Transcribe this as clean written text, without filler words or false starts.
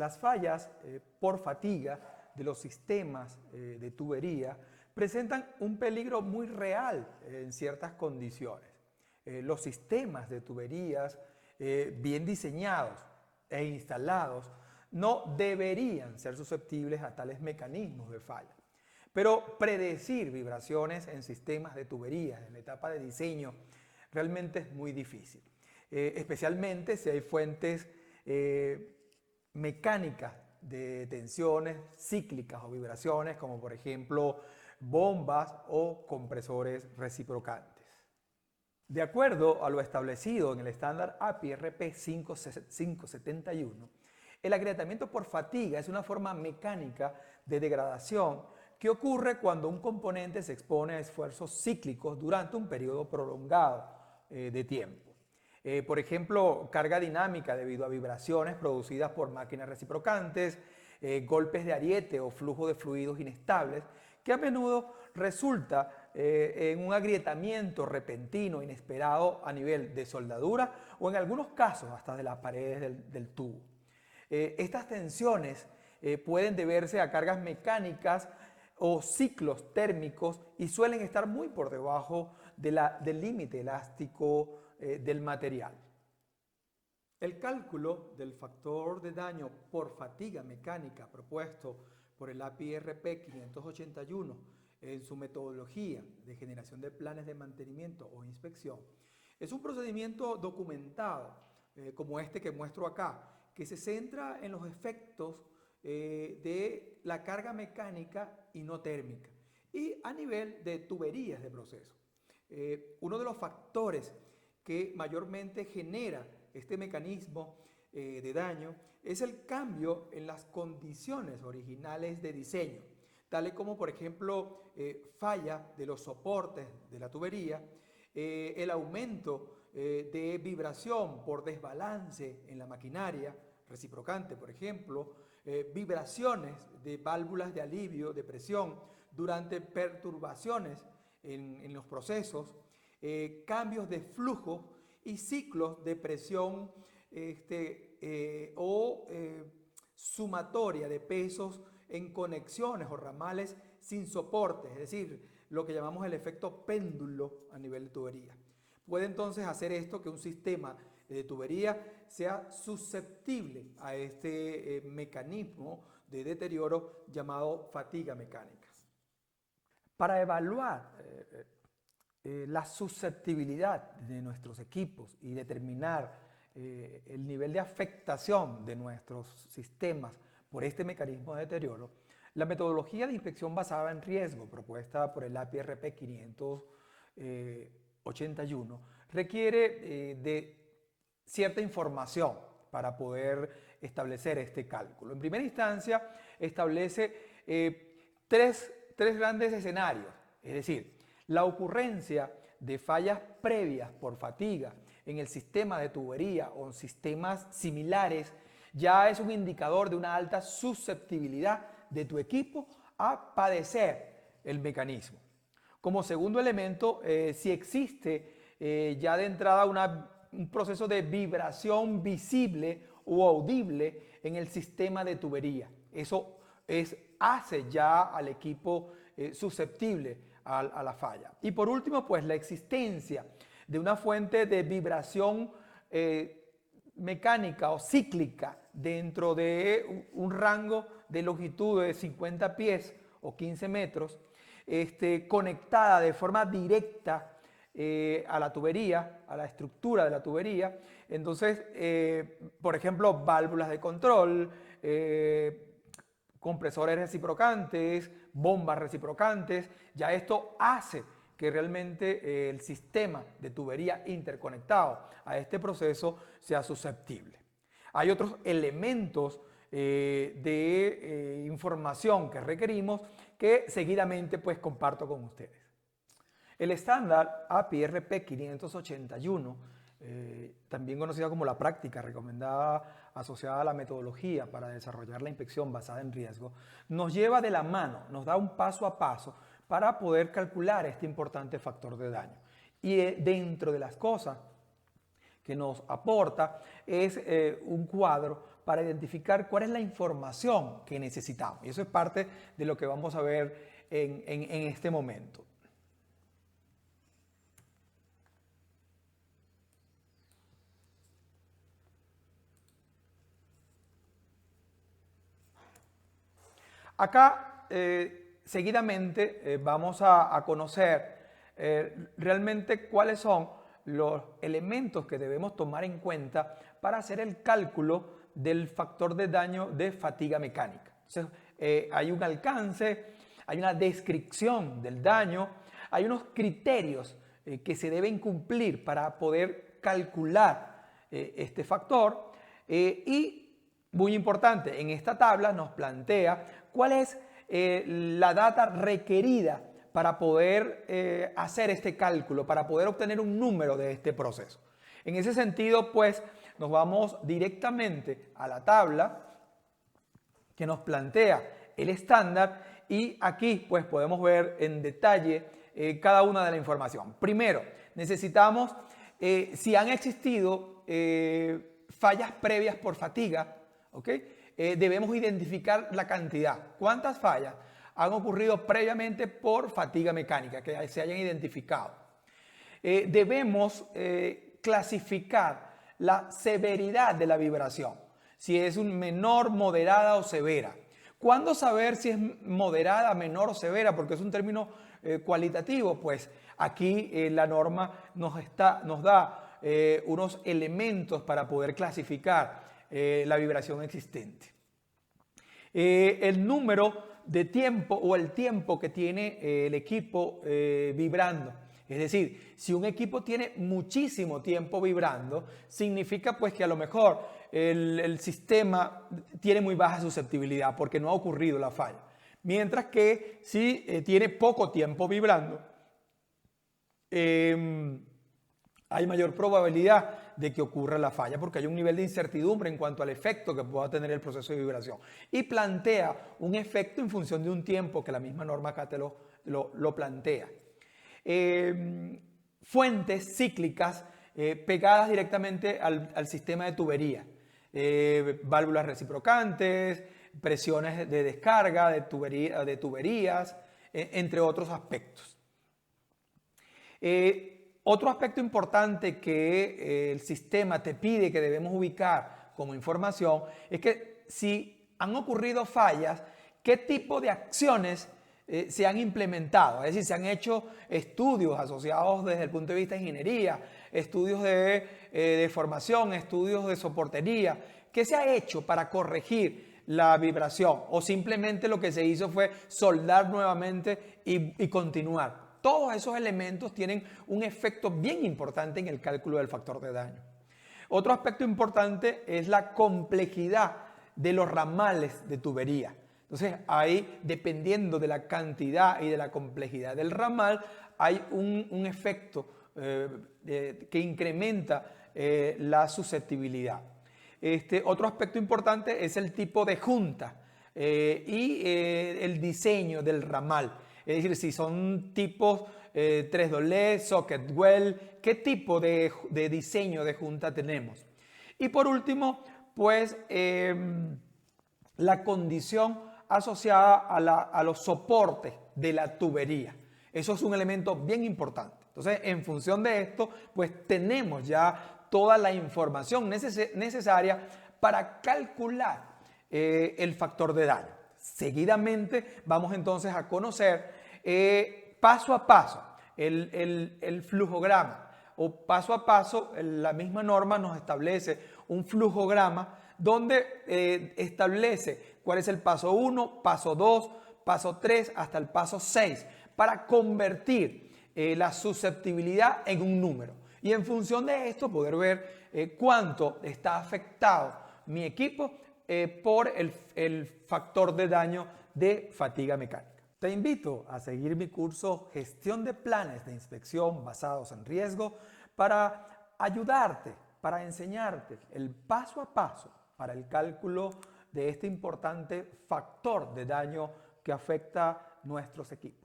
Las fallas por fatiga de los sistemas de tubería presentan un peligro muy real en ciertas condiciones. Los sistemas de tuberías bien diseñados e instalados no deberían ser susceptibles a tales mecanismos de falla. Pero predecir vibraciones en sistemas de tuberías en la etapa de diseño realmente es muy difícil, especialmente si hay fuentes mecánicas de tensiones cíclicas o vibraciones, como por ejemplo bombas o compresores reciprocantes. De acuerdo a lo establecido en el estándar API RP 5571, el agrietamiento por fatiga es una forma mecánica de degradación que ocurre cuando un componente se expone a esfuerzos cíclicos durante un periodo prolongado de tiempo. Por ejemplo, carga dinámica debido a vibraciones producidas por máquinas reciprocantes, golpes de ariete o flujo de fluidos inestables, que a menudo resulta en un agrietamiento repentino, inesperado a nivel de soldadura o en algunos casos hasta de las paredes del tubo. Estas tensiones pueden deberse a cargas mecánicas o ciclos térmicos y suelen estar muy por debajo del límite elástico del material. El cálculo del factor de daño por fatiga mecánica propuesto por el API RP 581 en su metodología de generación de planes de mantenimiento o inspección es un procedimiento documentado como este que muestro acá, que se centra en los efectos de la carga mecánica y no térmica y a nivel de tuberías de proceso. Uno de los factores que mayormente genera este mecanismo de daño es el cambio en las condiciones originales de diseño, tales como por ejemplo falla de los soportes de la tubería, el aumento de vibración por desbalance en la maquinaria reciprocante, por ejemplo, vibraciones de válvulas de alivio de presión durante perturbaciones en los procesos, cambios de flujo y ciclos de presión sumatoria de pesos en conexiones o ramales sin soporte, es decir, lo que llamamos el efecto péndulo a nivel de tubería. Puede entonces hacer esto que un sistema de tubería sea susceptible a este mecanismo de deterioro llamado fatiga mecánica. Para evaluar la susceptibilidad de nuestros equipos y determinar el nivel de afectación de nuestros sistemas por este mecanismo de deterioro, la metodología de inspección basada en riesgo propuesta por el API RP 581 requiere de cierta información para poder establecer este cálculo. En primera instancia, establece tres grandes escenarios, es decir, la ocurrencia de fallas previas por fatiga en el sistema de tubería o en sistemas similares ya es un indicador de una alta susceptibilidad de tu equipo a padecer el mecanismo. Como segundo elemento, si existe ya de entrada un proceso de vibración visible o audible en el sistema de tubería. Eso hace ya al equipo susceptible a la falla. Y por último, pues la existencia de una fuente de vibración mecánica o cíclica dentro de un rango de longitud de 50 pies o 15 metros, conectada de forma directa a la tubería, a la estructura de la tubería. Entonces, por ejemplo, válvulas de control, compresores reciprocantes, bombas reciprocantes, ya esto hace que realmente el sistema de tubería interconectado a este proceso sea susceptible. Hay otros elementos de información que requerimos que seguidamente pues comparto con ustedes. El estándar API RP 581, también conocida como la práctica recomendada asociada a la metodología para desarrollar la inspección basada en riesgo, nos lleva de la mano, nos da un paso a paso para poder calcular este importante factor de daño. Y dentro de las cosas que nos aporta es un cuadro para identificar cuál es la información que necesitamos. Y eso es parte de lo que vamos a ver en este momento. Acá, seguidamente, vamos a conocer realmente cuáles son los elementos que debemos tomar en cuenta para hacer el cálculo del factor de daño de fatiga mecánica. Entonces, hay un alcance, hay una descripción del daño, hay unos criterios que se deben cumplir para poder calcular este factor y, muy importante, en esta tabla nos plantea cuál es la data requerida para poder hacer este cálculo, para poder obtener un número de este proceso. En ese sentido, pues, nos vamos directamente a la tabla que nos plantea el estándar y aquí, pues, podemos ver en detalle cada una de la información. Primero, necesitamos, si han existido fallas previas por fatiga, ¿ok? Debemos identificar la cantidad. ¿Cuántas fallas han ocurrido previamente por fatiga mecánica que se hayan identificado? Debemos clasificar la severidad de la vibración, si es un menor, moderada o severa. ¿Cuándo saber si es moderada, menor o severa? Porque es un término cualitativo. Pues aquí la norma nos da unos elementos para poder clasificar la vibración existente. El número de tiempo o el tiempo que tiene el equipo vibrando. Es decir, si un equipo tiene muchísimo tiempo vibrando, significa pues que a lo mejor el sistema tiene muy baja susceptibilidad porque no ha ocurrido la falla. Mientras que si tiene poco tiempo vibrando, hay mayor probabilidad de que ocurra la falla porque hay un nivel de incertidumbre en cuanto al efecto que pueda tener el proceso de vibración y plantea un efecto en función de un tiempo que la misma norma acá te lo plantea. Fuentes cíclicas pegadas directamente al sistema de tubería, válvulas reciprocantes, presiones de descarga de tuberías, entre otros aspectos. Otro aspecto importante que el sistema te pide que debemos ubicar como información es que si han ocurrido fallas, ¿qué tipo de acciones se han implementado? Es decir, se han hecho estudios asociados desde el punto de vista de ingeniería, estudios de formación, estudios de soportería. ¿Qué se ha hecho para corregir la vibración? O simplemente lo que se hizo fue soldar nuevamente y continuar. Todos esos elementos tienen un efecto bien importante en el cálculo del factor de daño. Otro aspecto importante es la complejidad de los ramales de tubería. Entonces, ahí, dependiendo de la cantidad y de la complejidad del ramal, hay un efecto que incrementa la susceptibilidad. Otro aspecto importante es el tipo de junta y el diseño del ramal. Es decir, si son tipos 3-LED, socket well, ¿qué tipo de diseño de junta tenemos? Y por último, pues la condición asociada a los soportes de la tubería. Eso es un elemento bien importante. Entonces, en función de esto, pues tenemos ya toda la información necesaria para calcular el factor de daño. Seguidamente vamos entonces a conocer paso a paso el flujograma o paso a paso la misma norma nos establece un flujograma donde establece cuál es el paso 1, paso 2, paso 3 hasta el paso 6 para convertir la susceptibilidad en un número y en función de esto poder ver cuánto está afectado mi equipo por el factor de daño de fatiga mecánica. Te invito a seguir mi curso Gestión de Planes de Inspección Basados en Riesgo para ayudarte, para enseñarte el paso a paso para el cálculo de este importante factor de daño que afecta nuestros equipos.